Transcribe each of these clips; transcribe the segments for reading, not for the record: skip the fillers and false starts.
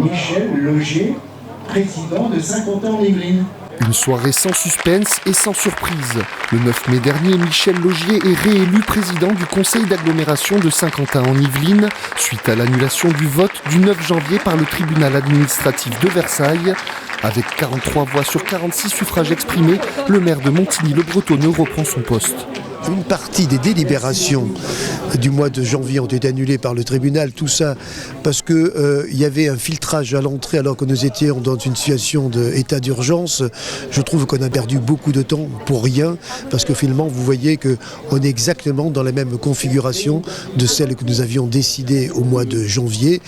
Michel Laugier, président de Saint-Quentin-en-Yvelines. Une soirée sans suspense et sans surprise. Le 9 mai dernier, Michel Laugier est réélu président du conseil d'agglomération de Saint-Quentin-en-Yvelines suite à l'annulation du vote du 9 janvier par le tribunal administratif de Versailles. Avec 43 voix sur 46 suffrages exprimés, le maire de Montigny-le-Bretonneux reprend son poste. Une partie des délibérations du mois de janvier ont été annulées par le tribunal, tout ça parce qu'il y avait un filtrage à l'entrée alors que nous étions dans une situation d'état d'urgence. Je trouve qu'on a perdu beaucoup de temps pour rien, parce que finalement vous voyez qu'on est exactement dans la même configuration de celle que nous avions décidée au mois de janvier.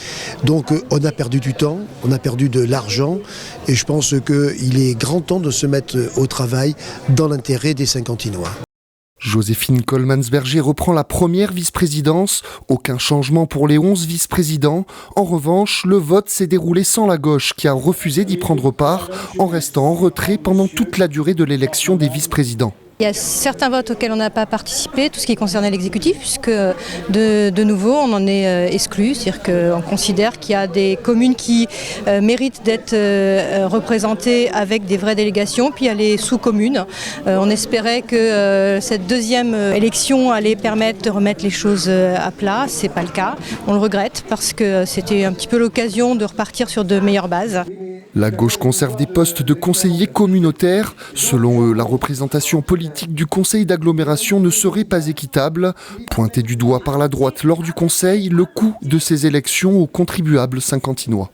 Donc on a perdu du temps, on a perdu de l'argent, et je pense qu'il est grand temps de se mettre au travail dans l'intérêt des Saint-Quentinois. Joséphine Coleman-Berger reprend la première vice-présidence. Aucun changement pour les 11 vice-présidents. En revanche, le vote s'est déroulé sans la gauche, qui a refusé d'y prendre part, en restant en retrait pendant toute la durée de l'élection des vice-présidents. Il y a certains votes auxquels on n'a pas participé, tout ce qui concernait l'exécutif, puisque de nouveau on en est exclu. C'est-à-dire qu'on considère qu'il y a des communes qui méritent d'être représentées avec des vraies délégations, puis il y a les sous-communes. On espérait que cette deuxième élection allait permettre de remettre les choses à plat. Ce n'est pas le cas. On le regrette parce que c'était un petit peu l'occasion de repartir sur de meilleures bases. La gauche conserve des postes de conseillers communautaires. Selon eux, la représentation politique du conseil d'agglomération ne serait pas équitable. Pointé du doigt par la droite lors du conseil, le coût de ces élections aux contribuables saint-quentinois.